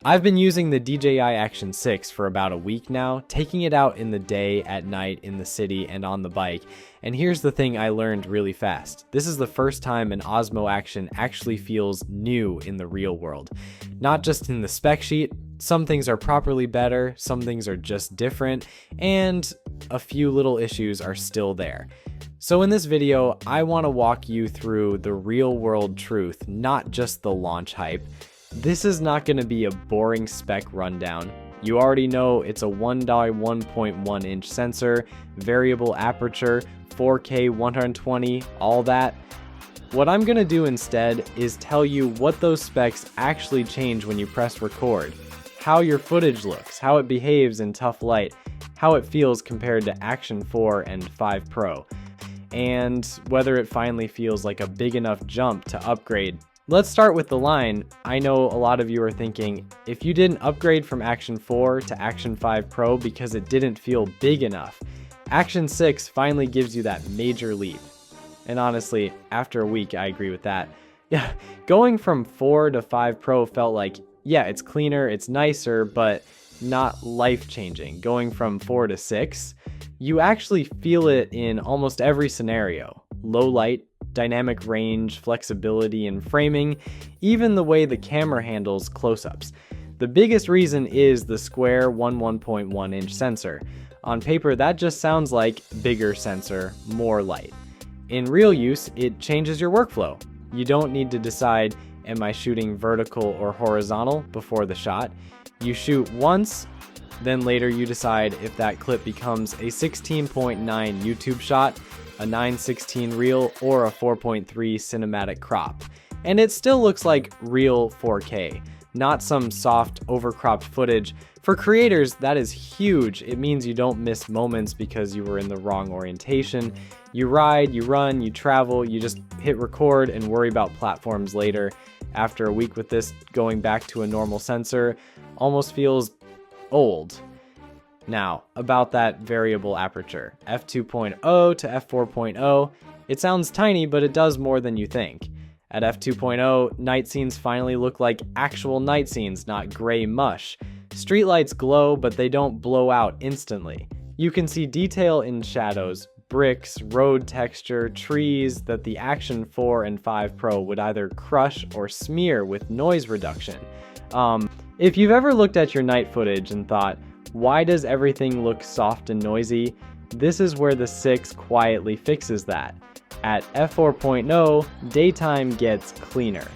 I've been using the DJI Action 6 for about a week now, taking it out in the day, at night, in the city, and on the bike. And here's the thing I learned really fast. This is the first time an Osmo Action actually feels new in the real world. Not just in the spec sheet, some things are properly better, some things are just different, and a few little issues are still there. So in this video, I want to walk you through the real world truth, not just the launch hype. This is not going to be a boring spec rundown. You already know it's a 1.1 inch sensor, variable aperture, 4K 120, all that. What I'm going to do instead is tell you what those specs actually change when you press record, how your footage looks, how it behaves in tough light, how it feels compared to Action 4 and 5 Pro, and whether it finally feels like a big enough jump to upgrade. Let's start with the line. I know a lot of you are thinking, if you didn't upgrade from Action 4 to Action 5 Pro because it didn't feel big enough, Action 6 finally gives you that major leap. And honestly, after a week, I agree with that. Yeah, going from 4 to 5 Pro felt like, yeah, it's cleaner, it's nicer, but not life-changing. Going from 4 to 6, you actually feel it in almost every scenario. Low light, dynamic range, flexibility in framing, even the way the camera handles close-ups. The biggest reason is the square 1.1 inch sensor. On paper, that just sounds like bigger sensor, more light. In real use, it changes your workflow. You don't need to decide, am I shooting vertical or horizontal before the shot? You shoot once, then later you decide if that clip becomes a 16.9 YouTube shot, a 9:16 reel, or a 4.3 cinematic crop. And it still looks like real 4K, not some soft overcropped footage. For creators, that is huge. It means you don't miss moments because you were in the wrong orientation. You ride, you run, you travel, you just hit record and worry about platforms later. After a week with this, going back to a normal sensor almost feels old. Now, about that variable aperture, f2.0 to f4.0, it sounds tiny, but it does more than you think. At f2.0, night scenes finally look like actual night scenes, not gray mush. Streetlights glow, but they don't blow out instantly. You can see detail in shadows, bricks, road texture, trees that the Action 4 and 5 Pro would either crush or smear with noise reduction. If you've ever looked at your night footage and thought, why does everything look soft and noisy? This is where the 6 quietly fixes that. At f4.0, daytime gets cleaner.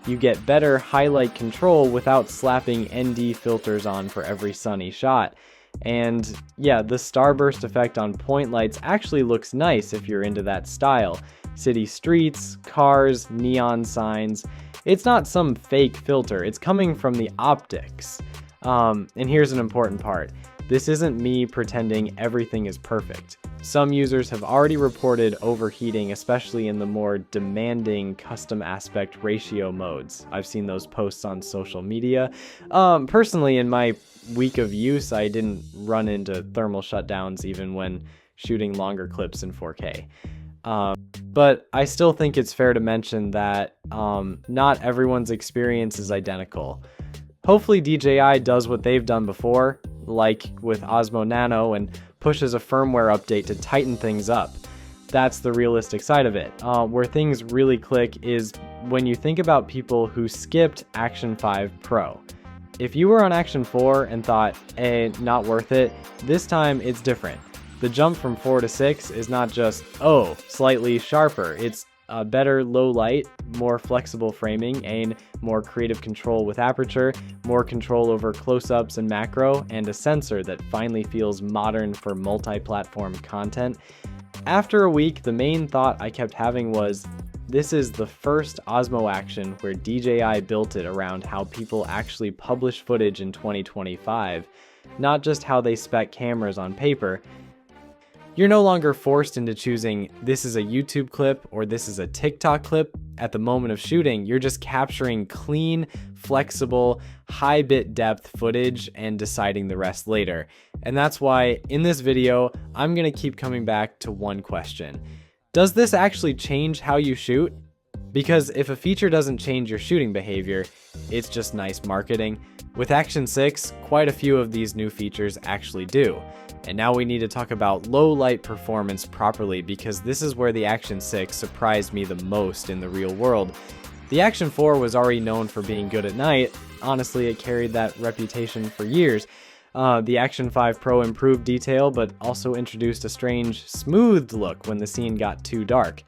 You get better highlight control without slapping ND filters on for every sunny shot. And yeah, the starburst effect on point lights actually looks nice if you're into that style. City streets, cars, neon signs. It's not some fake filter, it's coming from the optics. And here's an important part. This isn't me pretending everything is perfect. Some users have already reported overheating, especially in the more demanding custom aspect ratio modes. I've seen those posts on social media. Personally, in my week of use, I didn't run into thermal shutdowns even when shooting longer clips in 4K. But I still think it's fair to mention that not everyone's experience is identical. Hopefully DJI does what they've done before, like with Osmo Nano, and pushes a firmware update to tighten things up. That's the realistic side of it. Where things really click is when you think about people who skipped Action 5 Pro. If you were on Action 4 and thought, not worth it, this time it's different. The jump from 4 to 6 is not just, slightly sharper. It's better low light, more flexible framing, and more creative control with aperture, more control over close-ups and macro, and a sensor that finally feels modern for multi-platform content. After a week, the main thought I kept having was, this is the first Osmo Action where DJI built it around how people actually publish footage in 2025, not just how they spec cameras on paper. You're no longer forced into choosing this is a YouTube clip or this is a TikTok clip. At the moment of shooting, you're just capturing clean, flexible, high bit depth footage and deciding the rest later. And that's why in this video, I'm gonna keep coming back to one question. Does this actually change how you shoot? Because if a feature doesn't change your shooting behavior, it's just nice marketing. With Action 6, quite a few of these new features actually do. And now we need to talk about low light performance properly, because this is where the Action 6 surprised me the most in the real world. The Action 4 was already known for being good at night. Honestly, it carried that reputation for years. The Action 5 Pro improved detail, but also introduced a strange, smoothed look when the scene got too dark.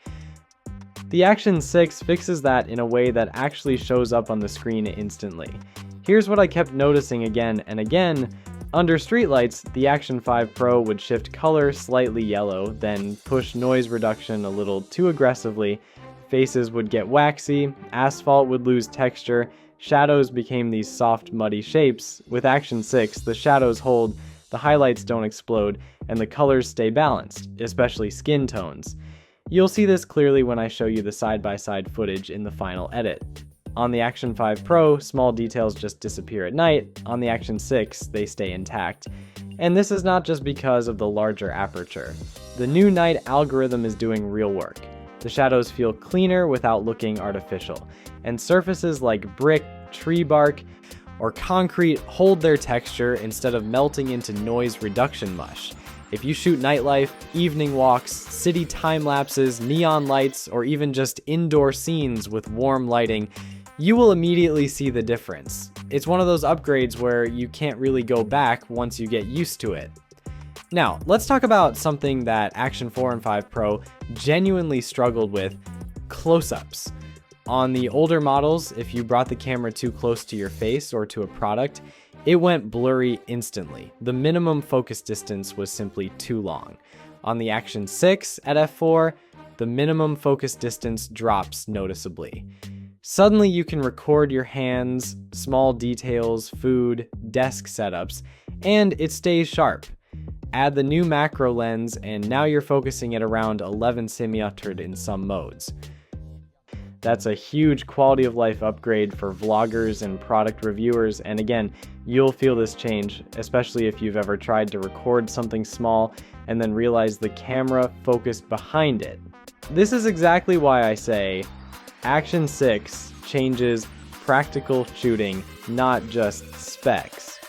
The Action 6 fixes that in a way that actually shows up on the screen instantly. Here's what I kept noticing again and again. Under streetlights, the Action 5 Pro would shift color slightly yellow, then push noise reduction a little too aggressively. Faces would get waxy, asphalt would lose texture, shadows became these soft, muddy shapes. With Action 6, the shadows hold, the highlights don't explode, and the colors stay balanced, especially skin tones. You'll see this clearly when I show you the side-by-side footage in the final edit. On the Action 5 Pro, small details just disappear at night. On the Action 6, they stay intact. And this is not just because of the larger aperture. The new night algorithm is doing real work. The shadows feel cleaner without looking artificial. And surfaces like brick, tree bark, or concrete hold their texture instead of melting into noise reduction mush. If you shoot nightlife, evening walks, city time lapses, neon lights, or even just indoor scenes with warm lighting, you will immediately see the difference. It's one of those upgrades where you can't really go back once you get used to it. Now, let's talk about something that Action 4 and 5 Pro genuinely struggled with: close-ups. On the older models, if you brought the camera too close to your face or to a product, it went blurry instantly. The minimum focus distance was simply too long. On the Action 6 at f4, the minimum focus distance drops noticeably. Suddenly you can record your hands, small details, food, desk setups, and it stays sharp. Add the new macro lens and now you're focusing at around 11 semi-auto in some modes. That's a huge quality of life upgrade for vloggers and product reviewers, and again, you'll feel this change, especially if you've ever tried to record something small and then realize the camera focused behind it. This is exactly why I say Action 6 changes practical shooting, not just specs.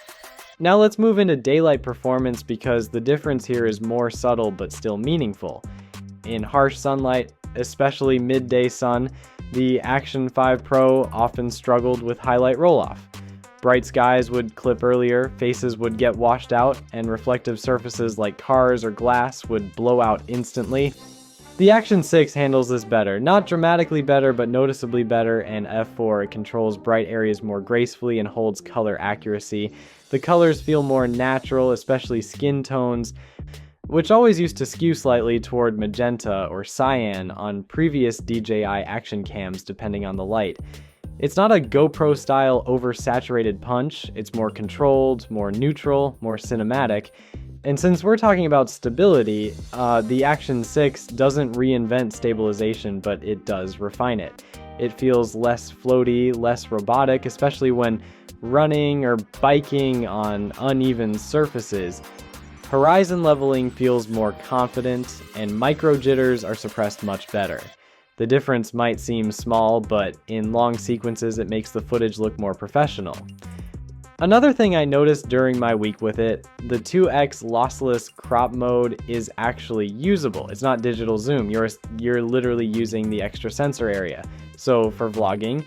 Now let's move into daylight performance, because the difference here is more subtle but still meaningful. In harsh sunlight, especially midday sun, the Action 5 Pro often struggled with highlight roll-off. Bright skies would clip earlier, faces would get washed out, and reflective surfaces like cars or glass would blow out instantly. The Action 6 handles this better. Not dramatically better, but noticeably better, and f4 it controls bright areas more gracefully and holds color accuracy. The colors feel more natural, especially skin tones, which always used to skew slightly toward magenta or cyan on previous DJI Action cams depending on the light. It's not a GoPro-style oversaturated punch, it's more controlled, more neutral, more cinematic. And since we're talking about stability, the Action 6 doesn't reinvent stabilization, but it does refine it. It feels less floaty, less robotic, especially when running or biking on uneven surfaces. Horizon leveling feels more confident, and micro jitters are suppressed much better. The difference might seem small, but in long sequences it makes the footage look more professional. Another thing I noticed during my week with it, the 2x lossless crop mode is actually usable. It's not digital zoom, you're literally using the extra sensor area. So for vlogging,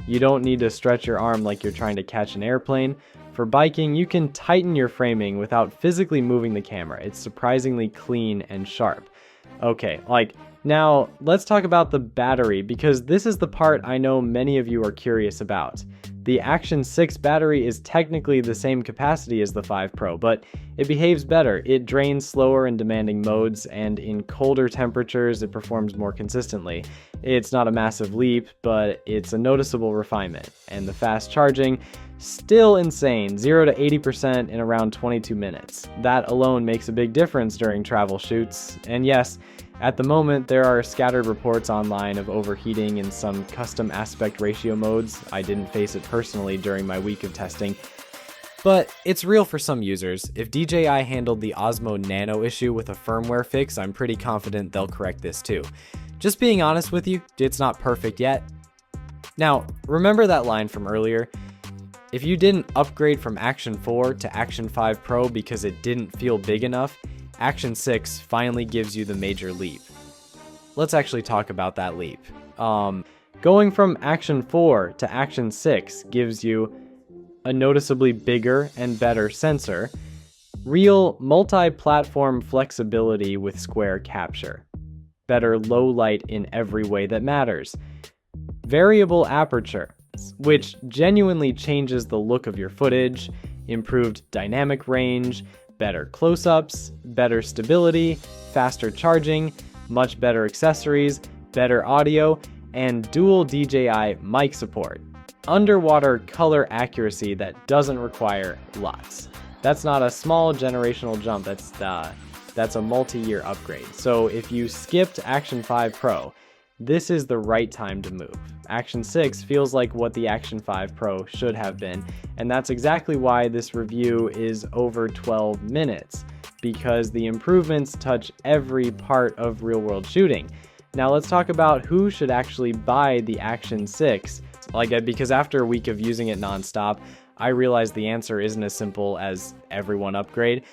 you don't need to stretch your arm like you're trying to catch an airplane. For biking, you can tighten your framing without physically moving the camera. It's surprisingly clean and sharp. Okay, now let's talk about the battery, because this is the part I know many of you are curious about. The Action 6 battery is technically the same capacity as the 5 Pro, but it behaves better. It drains slower in demanding modes, and in colder temperatures it performs more consistently. It's not a massive leap, but it's a noticeable refinement. And the fast charging, still insane, 0 to 80% in around 22 minutes. That alone makes a big difference during travel shoots. And yes, at the moment, there are scattered reports online of overheating in some custom aspect ratio modes. I didn't face it personally during my week of testing, but it's real for some users. If DJI handled the Osmo Nano issue with a firmware fix, I'm pretty confident they'll correct this too. Just being honest with you, it's not perfect yet. Now, remember that line from earlier? If you didn't upgrade from Action 4 to Action 5 Pro because it didn't feel big enough, Action 6 finally gives you the major leap. Let's actually talk about that leap. Going from Action 4 to Action 6 gives you a noticeably bigger and better sensor, real multi-platform flexibility with square capture, better low light in every way that matters, variable aperture, which genuinely changes the look of your footage, improved dynamic range, better close-ups, better stability, faster charging, much better accessories, better audio, and dual DJI mic support. Underwater color accuracy that doesn't require lots. That's not a small generational jump, that's a multi-year upgrade. So if you skipped Action 5 Pro, this is the right time to move. Action 6 feels like what the Action 5 Pro should have been, and that's exactly why this review is over 12 minutes, because the improvements touch every part of real-world shooting. Now let's talk about who should actually buy the Action 6. Because after a week of using it nonstop, I realized the answer isn't as simple as everyone upgrade.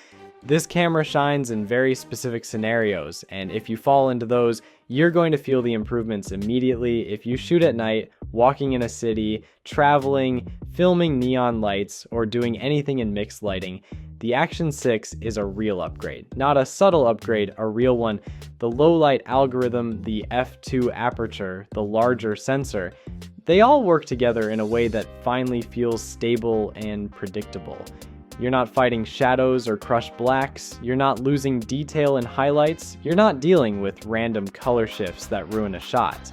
This camera shines in very specific scenarios, and if you fall into those, you're going to feel the improvements immediately. If you shoot at night, walking in a city, traveling, filming neon lights, or doing anything in mixed lighting, the Action 6 is a real upgrade. Not a subtle upgrade, a real one. The low light algorithm, the f2 aperture, the larger sensor, they all work together in a way that finally feels stable and predictable. You're not fighting shadows or crushed blacks, you're not losing detail in highlights, you're not dealing with random color shifts that ruin a shot.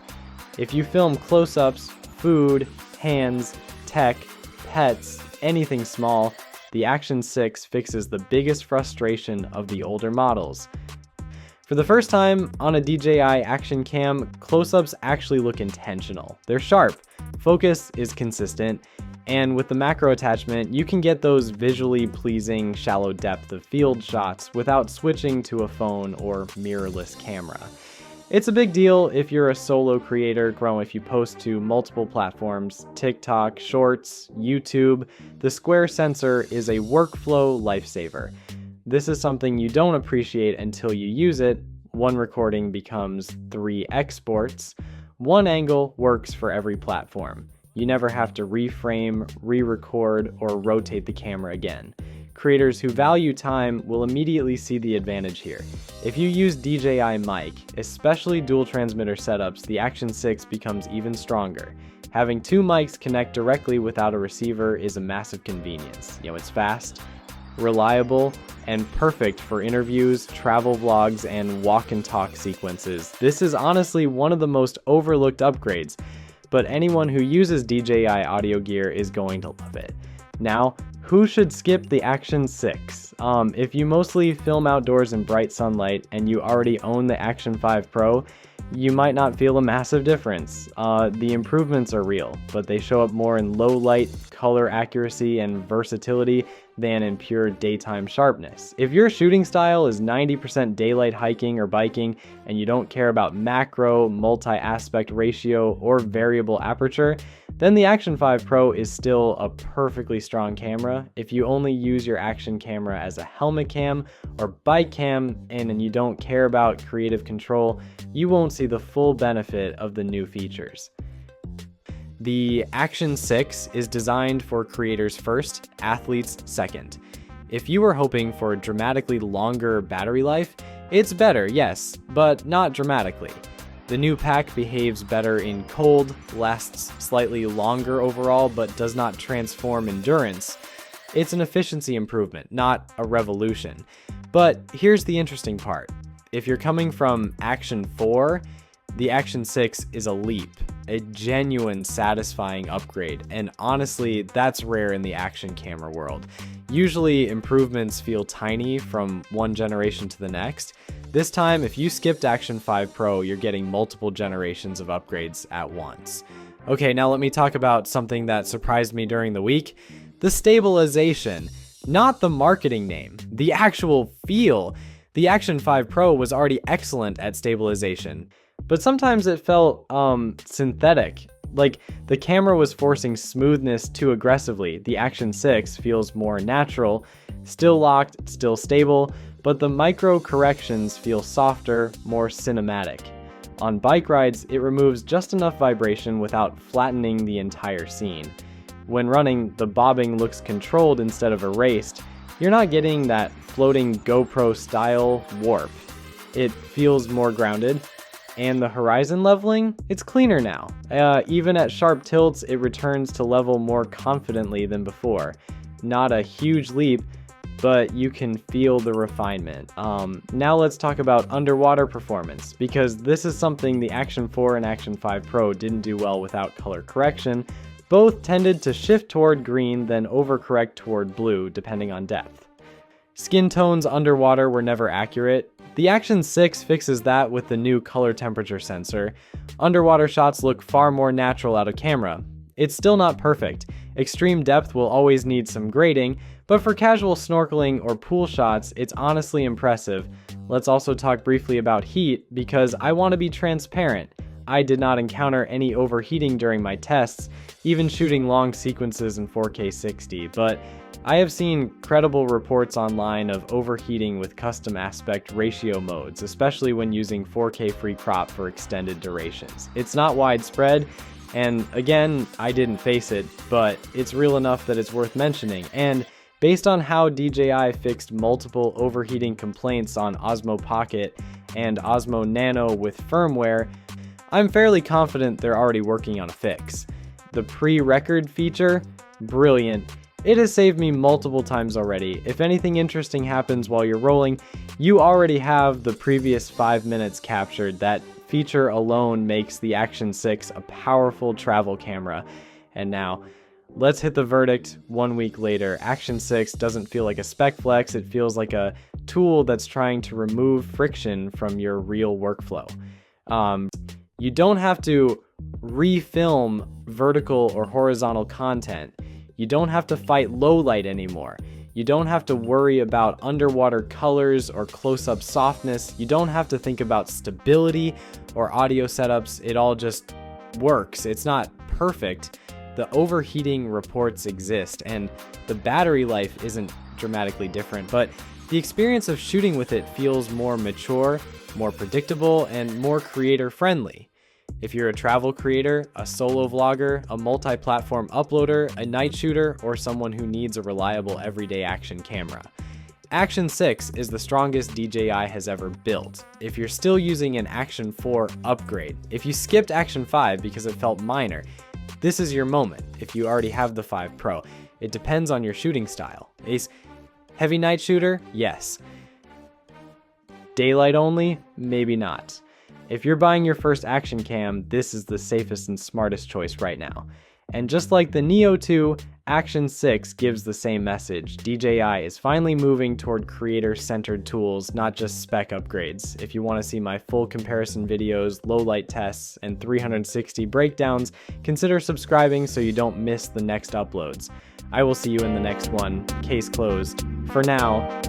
If you film close-ups, food, hands, tech, pets, anything small, the Action 6 fixes the biggest frustration of the older models. For the first time on a DJI Action cam, close-ups actually look intentional. They're sharp, focus is consistent, and with the macro attachment, you can get those visually pleasing shallow depth of field shots without switching to a phone or mirrorless camera. It's a big deal if you're a solo creator, if you post to multiple platforms, TikTok, Shorts, YouTube. The square sensor is a workflow lifesaver. This is something you don't appreciate until you use it. One recording becomes 3 exports. One angle works for every platform. You never have to reframe, re-record, or rotate the camera again. Creators who value time will immediately see the advantage here. If you use DJI mic, especially dual transmitter setups, the Action 6 becomes even stronger. Having 2 mics connect directly without a receiver is a massive convenience. It's fast, reliable, and perfect for interviews, travel vlogs, and walk and talk sequences. This is honestly one of the most overlooked upgrades, but anyone who uses DJI audio gear is going to love it. Now, who should skip the Action 6? If you mostly film outdoors in bright sunlight and you already own the Action 5 Pro, you might not feel a massive difference. The improvements are real, but they show up more in low light, color accuracy, and versatility than in pure daytime sharpness. If your shooting style is 90% daylight hiking or biking, and you don't care about macro, multi-aspect ratio, or variable aperture, then the Action 5 Pro is still a perfectly strong camera. If you only use your Action camera as a helmet cam or bike cam and you don't care about creative control, you won't see the full benefit of the new features. The Action 6 is designed for creators first, athletes second. If you were hoping for a dramatically longer battery life, it's better, yes, but not dramatically. The new pack behaves better in cold, lasts slightly longer overall, but does not transform endurance. It's an efficiency improvement, not a revolution. But here's the interesting part. If you're coming from Action 4, the Action 6 is a leap, a genuine satisfying upgrade, and honestly, that's rare in the action camera world. Usually, improvements feel tiny from one generation to the next. This time, if you skipped Action 5 Pro, you're getting multiple generations of upgrades at once. Okay, now let me talk about something that surprised me during the week. The Stabilization. Not the marketing name, the actual feel. The Action 5 Pro was already excellent at stabilization, but sometimes it felt synthetic. Like, the camera was forcing smoothness too aggressively. The Action 6 feels more natural, still locked, still stable, but the micro corrections feel softer, more cinematic. On bike rides, it removes just enough vibration without flattening the entire scene. When running, the bobbing looks controlled instead of erased. You're not getting that floating GoPro style warp. It feels more grounded. And the horizon leveling, it's cleaner now. Even at sharp tilts, it returns to level more confidently than before. Not a huge leap, but you can feel the refinement. Now let's talk about underwater performance, because this is something the Action 4 and Action 5 Pro didn't do well without color correction. Both tended to shift toward green, then overcorrect toward blue, depending on depth. Skin tones underwater were never accurate. The Action 6 fixes that with the new color temperature sensor. Underwater shots look far more natural out of camera. It's still not perfect. Extreme depth will always need some grading, but for casual snorkeling or pool shots, it's honestly impressive. Let's also talk briefly about heat, because I want to be transparent. I did not encounter any overheating during my tests, even shooting long sequences in 4K 60, but I have seen credible reports online of overheating with custom aspect ratio modes, especially when using 4K free crop for extended durations. It's not widespread, and again, I didn't face it, but it's real enough that it's worth mentioning. And based on how DJI fixed multiple overheating complaints on Osmo Pocket and Osmo Nano with firmware, I'm fairly confident they're already working on a fix. The pre-record feature? Brilliant. It has saved me multiple times already. If anything interesting happens while you're rolling, you already have the previous 5 minutes captured. That feature alone makes the Action 6 a powerful travel camera. And now, let's hit the verdict 1 week later. Action 6 doesn't feel like a spec flex, it feels like a tool that's trying to remove friction from your real workflow. You don't have to refilm vertical or horizontal content. You don't have to fight low light anymore. You don't have to worry about underwater colors or close-up softness. You don't have to think about stability or audio setups. It all just works. It's not perfect. The overheating reports exist, and the battery life isn't dramatically different, but the experience of shooting with it feels more mature, more predictable, and more creator-friendly. If you're a travel creator, a solo vlogger, a multi-platform uploader, a night shooter, or someone who needs a reliable everyday action camera, Action 6 is the strongest DJI has ever built. If you're still using an Action 4, upgrade. If you skipped Action 5 because it felt minor, this is your moment. If you already have the 5 Pro, it depends on your shooting style. A heavy night shooter? Yes. Daylight only? Maybe not. If you're buying your first action cam, this is the safest and smartest choice right now. And just like the Neo 2, Action 6 gives the same message. DJI is finally moving toward creator-centered tools, not just spec upgrades. If you want to see my full comparison videos, low-light tests, and 360 breakdowns, consider subscribing so you don't miss the next uploads. I will see you in the next one. Case closed. For now,